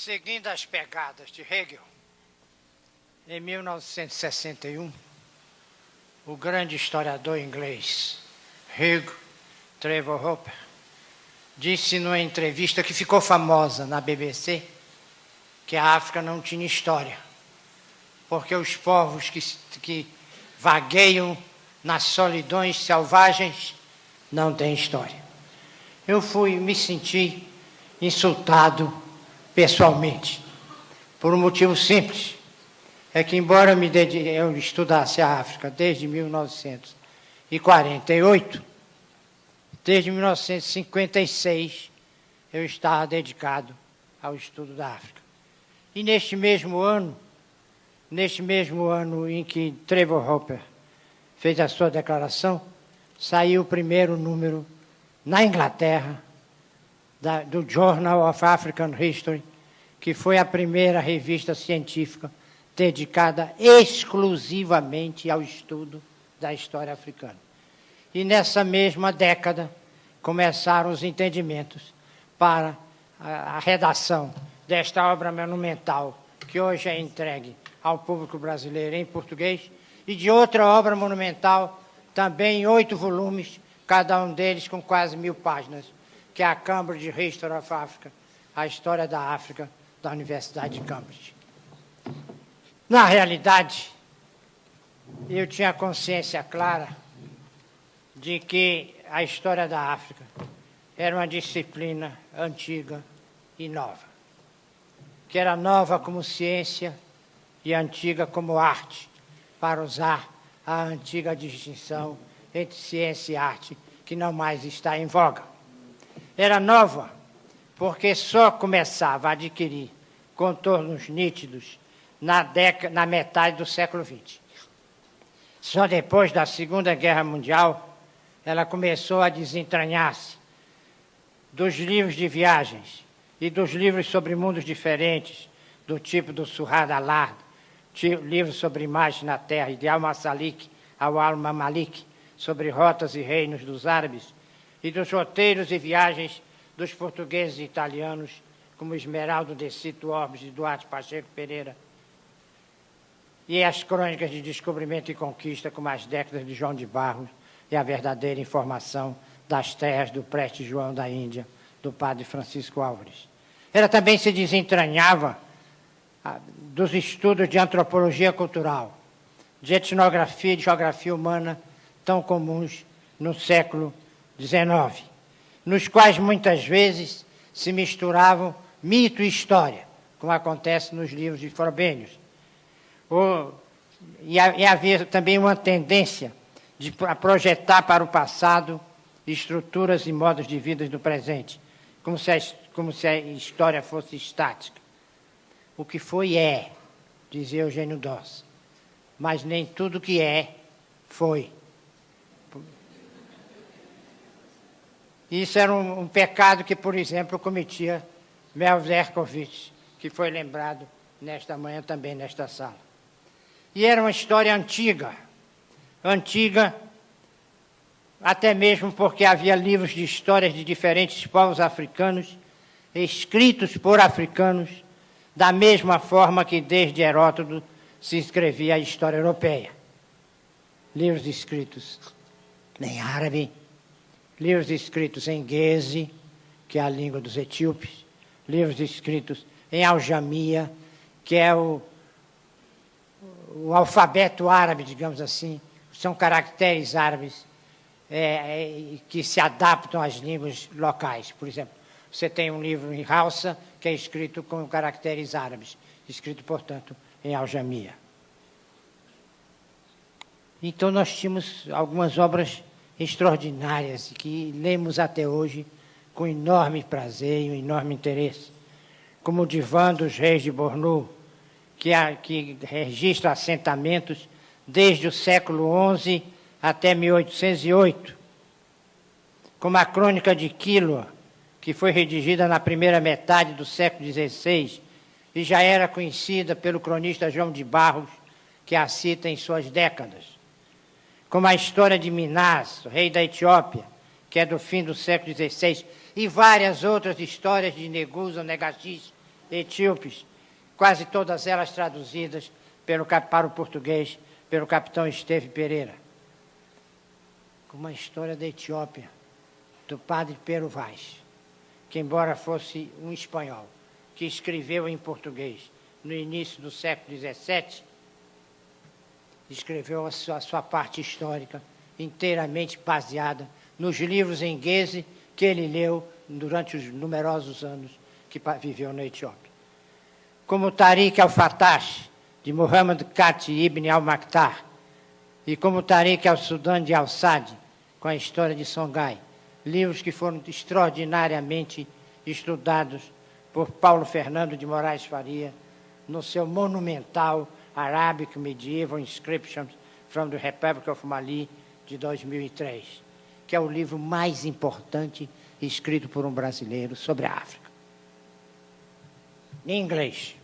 Seguindo as pegadas de Hegel, em 1961, o grande historiador inglês Hugh Trevor Hopper disse numa entrevista que ficou famosa na BBC que a África não tinha história, porque os povos que vagueiam nas solidões selvagens não têm história. Eu me senti insultado pessoalmente, por um motivo simples, é que embora eu estudasse a África desde 1948, desde 1956 eu estava dedicado ao estudo da África. E neste mesmo ano em que Trevor Hopper fez a sua declaração, saiu o primeiro número na Inglaterra do Journal of African History, que foi a primeira revista científica dedicada exclusivamente ao estudo da história africana. E nessa mesma década começaram os entendimentos para a redação desta obra monumental, que hoje é entregue ao público brasileiro em português, e de outra obra monumental, também em 8 volumes, cada um deles com quase 1000 páginas, que é a Cambridge History of Africa, a História da África, da Universidade de Cambridge. Na realidade, eu tinha consciência clara de que a história da África era uma disciplina antiga e nova, que era nova como ciência e antiga como arte, para usar a antiga distinção entre ciência e arte, que não mais está em voga. Era nova porque só começava a adquirir contornos nítidos na metade do século XX. Só depois da Segunda Guerra Mundial, ela começou a desentranhar-se dos livros de viagens e dos livros sobre mundos diferentes, do tipo do Surrad Alard, livro sobre imagens na terra, de Al-Masalik ao Al-Mamalik, sobre rotas e reinos dos árabes, e dos roteiros e viagens dos portugueses e italianos, como Esmeraldo de Cito Orbes e Duarte Pacheco Pereira, e as crônicas de descobrimento e conquista, como as décadas de João de Barros e a verdadeira informação das terras do Preste João da Índia, do padre Francisco Álvares. Ela também se desentranhava dos estudos de antropologia cultural, de etnografia e de geografia humana, tão comuns no século XIX, nos quais muitas vezes se misturavam mito e história, como acontece nos livros de Frobenius. E havia também uma tendência a projetar para o passado estruturas e modos de vida do presente, como se a história fosse estática. O que foi é, dizia Eugênio Dossi, mas nem tudo que é, foi. Isso era um pecado que, por exemplo, cometia Melville Erkovitch, que foi lembrado nesta manhã também nesta sala. E era uma história antiga até mesmo porque havia livros de histórias de diferentes povos africanos, escritos por africanos, da mesma forma que desde Heródoto se escrevia a história europeia. Livros escritos em árabe, livros escritos em Gezi, que é a língua dos etíopes, livros escritos em Aljamia, que é o alfabeto árabe, digamos assim, são caracteres árabes que se adaptam às línguas locais. Por exemplo, você tem um livro em Hausa que é escrito com caracteres árabes, escrito, portanto, em Aljamia. Então, nós tínhamos algumas obras extraordinárias que lemos até hoje com enorme prazer e um enorme interesse, como o Divã dos Reis de Bornu, que registra assentamentos desde o século XI até 1808, como a Crônica de Quilwa, que foi redigida na primeira metade do século XVI e já era conhecida pelo cronista João de Barros, que a cita em suas décadas, como a história de Minas, rei da Etiópia, que é do fim do século XVI, e várias outras histórias de Negusa, Negaxiz, etíopes, quase todas elas traduzidas para o português pelo capitão Esteve Pereira. Uma história da Etiópia, do padre Pero Vaz, que, embora fosse um espanhol, que escreveu em português no início do século XVII, escreveu a sua parte histórica inteiramente baseada nos livros em guese que ele leu durante os numerosos anos que viveu na Etiópia. Como Tariq al-Fattash, de Muhammad Khat ibn al-Maktar, e como Tariq al-Sudan de al-Sad, com a história de Songhai, livros que foram extraordinariamente estudados por Paulo Fernando de Moraes Faria, no seu monumental Arabic Medieval Inscriptions from the Republic of Mali, de 2003, que é o livro mais importante escrito por um brasileiro sobre a África. Em inglês.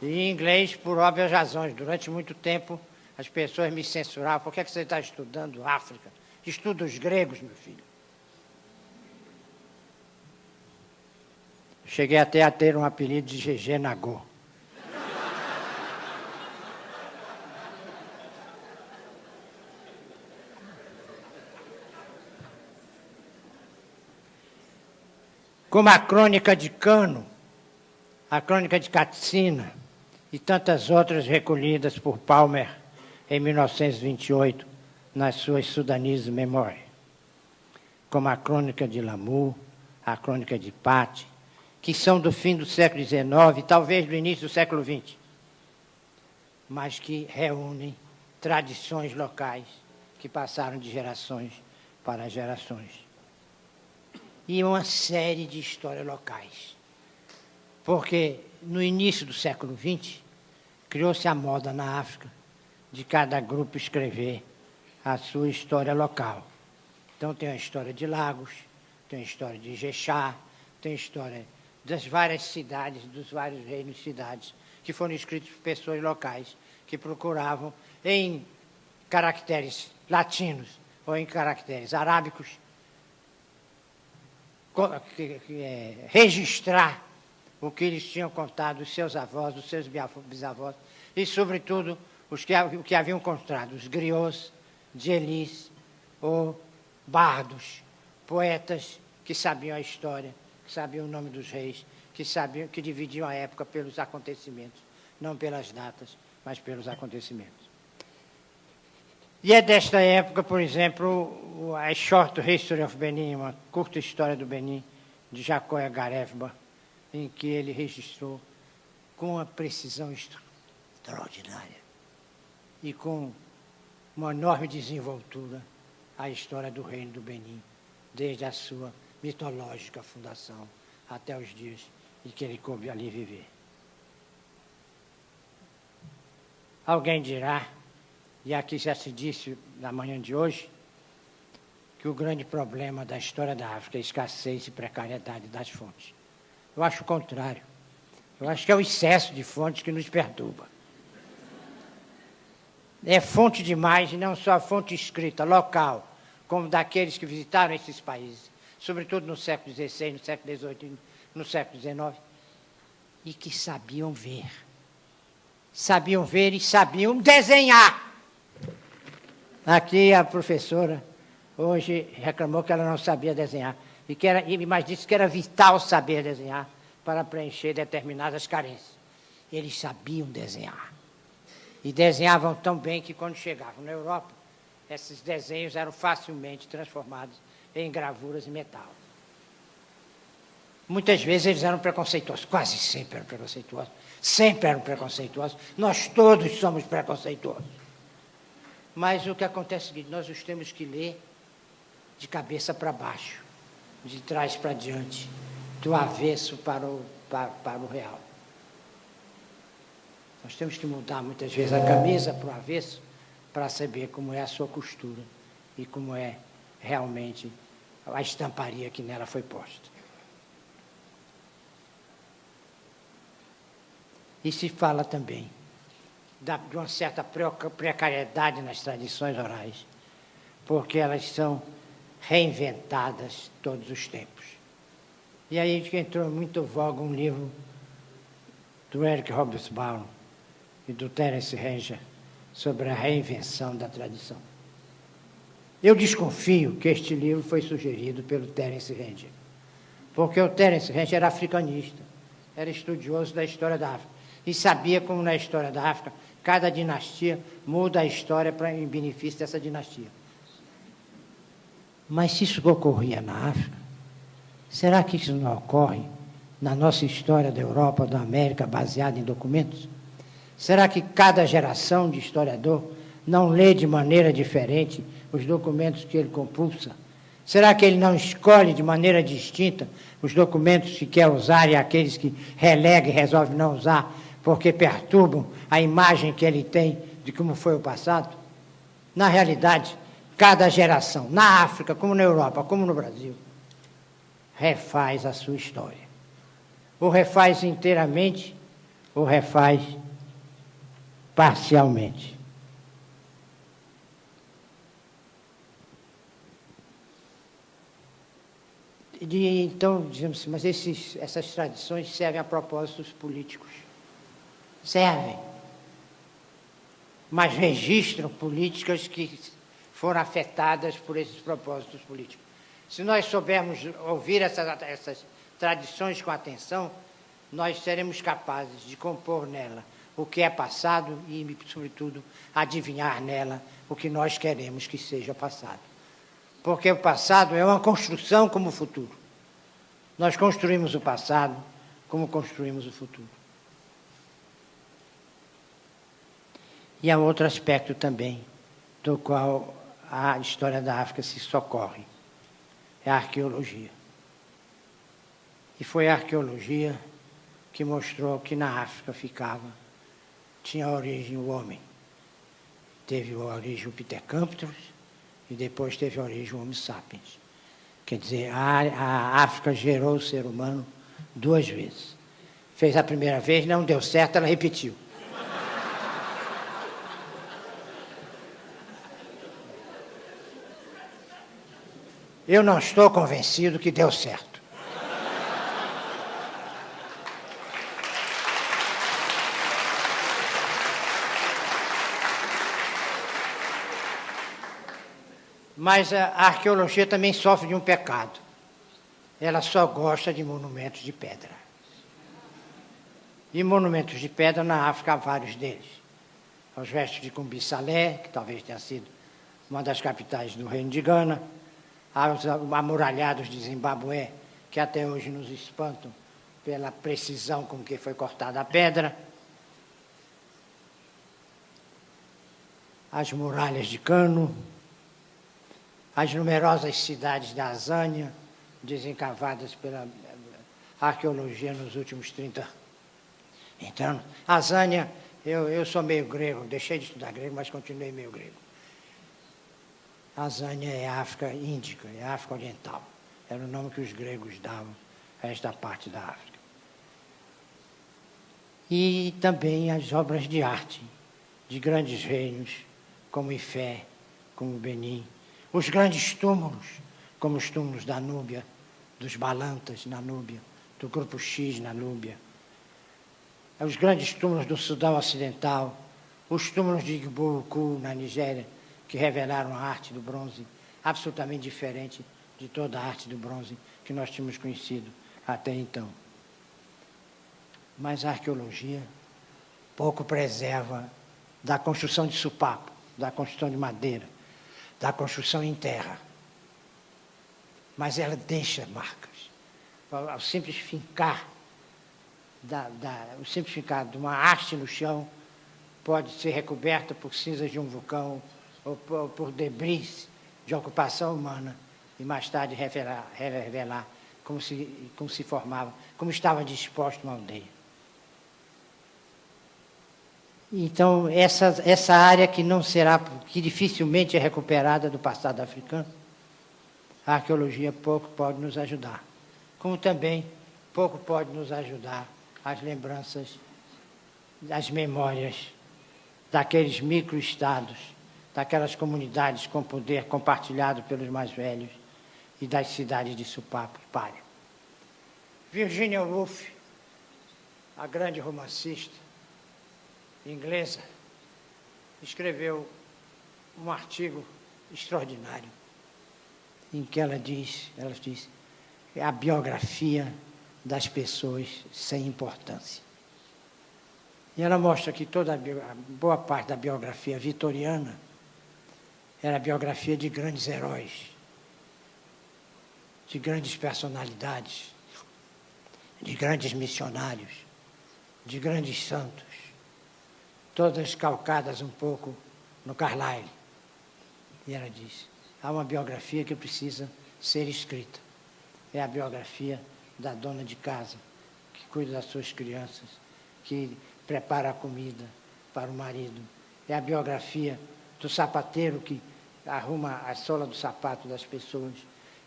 E em inglês, por óbvias razões. Durante muito tempo, as pessoas me censuravam. Por que você está estudando África? Estuda os gregos, meu filho. Cheguei até a ter um apelido de GG Nagô. Como a Crônica de Cano, a Crônica de Katsina e tantas outras recolhidas por Palmer em 1928 nas suas Sudanese Memory, como a Crônica de Lamu, a Crônica de Patti, que são do fim do século XIX, talvez do início do século XX, mas que reúnem tradições locais que passaram de gerações para gerações. E uma série de histórias locais. Porque no início do século XX, criou-se a moda na África de cada grupo escrever a sua história local. Então tem a história de Lagos, tem a história de Ijexá, tem a história das várias cidades, dos vários reinos e cidades, que foram escritos por pessoas locais, que procuravam em caracteres latinos ou em caracteres arábicos registrar o que eles tinham contado os seus avós, os seus bisavós, e, sobretudo, o que haviam contado, os griots, djelis, ou bardos, poetas que sabiam a história, que sabiam o nome dos reis, que dividiam a época pelos acontecimentos, não pelas datas, mas pelos acontecimentos. E é desta época, por exemplo, a Short History of Benin, uma curta história do Benin, de Jacoya Garefba, em que ele registrou com uma precisão extraordinária e com uma enorme desenvoltura a história do reino do Benin, desde a sua mitológica fundação até os dias em que ele coube ali viver. Alguém dirá, e aqui já se disse na manhã de hoje, que o grande problema da história da África é a escassez e precariedade das fontes. Eu acho o contrário. Eu acho que é o excesso de fontes que nos perturba. É fonte demais, e não só a fonte escrita, local, como daqueles que visitaram esses países, sobretudo no século XVI, no século XVIII e no século XIX, e que sabiam ver. Sabiam ver e sabiam desenhar. Aqui a professora hoje reclamou que ela não sabia desenhar, mas disse que era vital saber desenhar para preencher determinadas carências. Eles sabiam desenhar. E desenhavam tão bem que, quando chegavam na Europa, esses desenhos eram facilmente transformados em gravuras em metal. Muitas vezes eles eram preconceituosos, quase sempre eram preconceituosos, sempre eram preconceituosos. Nós todos somos preconceituosos. Mas o que acontece é o seguinte, nós os temos que ler de cabeça para baixo, de trás para diante, do avesso para o real. Nós temos que mudar muitas vezes a camisa para o avesso para saber como é a sua costura e como é realmente a estamparia que nela foi posta. E se fala também de uma certa precariedade nas tradições orais, porque elas são reinventadas todos os tempos. E aí que entrou muito voga um livro do Eric Hobsbawm e do Terence Ranger sobre a reinvenção da tradição. Eu desconfio que este livro foi sugerido pelo Terence Ranger, porque o Terence Ranger era africanista, era estudioso da história da África, e sabia como na história da África, cada dinastia muda a história em benefício dessa dinastia. Mas se isso ocorria na África, será que isso não ocorre na nossa história da Europa, da América, baseada em documentos? Será que cada geração de historiador não lê de maneira diferente os documentos que ele compulsa? Será que ele não escolhe de maneira distinta os documentos que quer usar e aqueles que relega e resolve não usar, porque perturbam a imagem que ele tem de como foi o passado? Na realidade, cada geração, na África, como na Europa, como no Brasil, refaz a sua história. Ou refaz inteiramente, ou refaz parcialmente. Então, dizemos assim, mas essas tradições servem a propósitos políticos. Servem. Mas registram políticas que foram afetadas por esses propósitos políticos. Se nós soubermos ouvir essas tradições com atenção, nós seremos capazes de compor nela o que é passado e, sobretudo, adivinhar nela o que nós queremos que seja passado. Porque o passado é uma construção como o futuro. Nós construímos o passado como construímos o futuro. E há outro aspecto também, do qual a história da África se socorre. É a arqueologia. E foi a arqueologia que mostrou que na África tinha origem o homem. Teve a origem o Pithecanthropus e depois teve a origem o Homo sapiens. Quer dizer, a África gerou o ser humano 2 vezes. Fez a primeira vez, não deu certo, ela repetiu. Eu não estou convencido que deu certo. Mas a arqueologia também sofre de um pecado. Ela só gosta de monumentos de pedra. E monumentos de pedra na África há vários deles. Os restos de Cumbi Salé, que talvez tenha sido uma das capitais do reino de Gana, os amuralhados de Zimbabue, que até hoje nos espantam pela precisão com que foi cortada a pedra, as muralhas de Kano, as numerosas cidades da Azânia, desencavadas pela arqueologia nos últimos 30 anos. Então, Azânia, eu sou meio grego, deixei de estudar grego, mas continuei meio grego. A Azânia é a África Índica, é a África Oriental. Era o nome que os gregos davam a esta parte da África. E também as obras de arte de grandes reinos, como Ifé, como Benin. Os grandes túmulos, como os túmulos da Núbia, dos Balantas na Núbia, do Grupo X na Núbia. Os grandes túmulos do Sudão Ocidental, os túmulos de Igbo-Ukwu na Nigéria, que revelaram a arte do bronze, absolutamente diferente de toda a arte do bronze que nós tínhamos conhecido até então. Mas a arqueologia pouco preserva da construção de sopapo, da construção de madeira, da construção em terra. Mas ela deixa marcas. Ao simples fincar, o simples fincar de uma haste no chão pode ser recoberta por cinzas de um vulcão ou por debris de ocupação humana e mais tarde revelar como se formava, como estava disposta uma aldeia. Então, essa área que dificilmente é recuperada do passado africano, a arqueologia pouco pode nos ajudar. Como também pouco pode nos ajudar as lembranças, as memórias daqueles microestados, daquelas comunidades com poder compartilhado pelos mais velhos e das cidades de Sopapo e Palha. Virginia Woolf, a grande romancista inglesa, escreveu um artigo extraordinário em que ela diz a biografia das pessoas sem importância. E ela mostra que a boa parte da biografia vitoriana era a biografia de grandes heróis, de grandes personalidades, de grandes missionários, de grandes santos, todas calcadas um pouco no Carlyle. E ela diz, há uma biografia que precisa ser escrita. É a biografia da dona de casa, que cuida das suas crianças, que prepara a comida para o marido. É a biografia do sapateiro que arruma a sola do sapato das pessoas.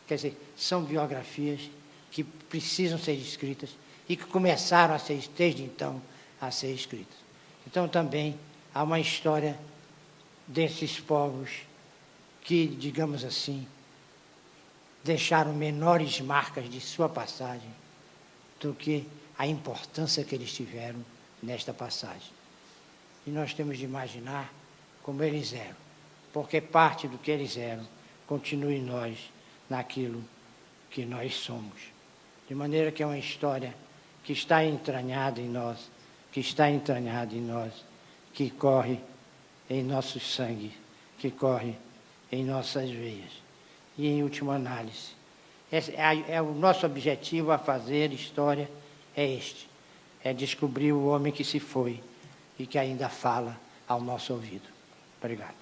Quer dizer, são biografias que precisam ser escritas e que começaram a ser, desde então, a ser escritas. Então, também há uma história desses povos que, digamos assim, deixaram menores marcas de sua passagem do que a importância que eles tiveram nesta passagem. E nós temos de imaginar como eles eram, porque parte do que eles eram continua em nós, naquilo que nós somos. De maneira que é uma história que está entranhada em nós, que corre em nosso sangue, que corre em nossas veias. E, em última análise, o nosso objetivo a fazer história é este, é descobrir o homem que se foi e que ainda fala ao nosso ouvido. Obrigado.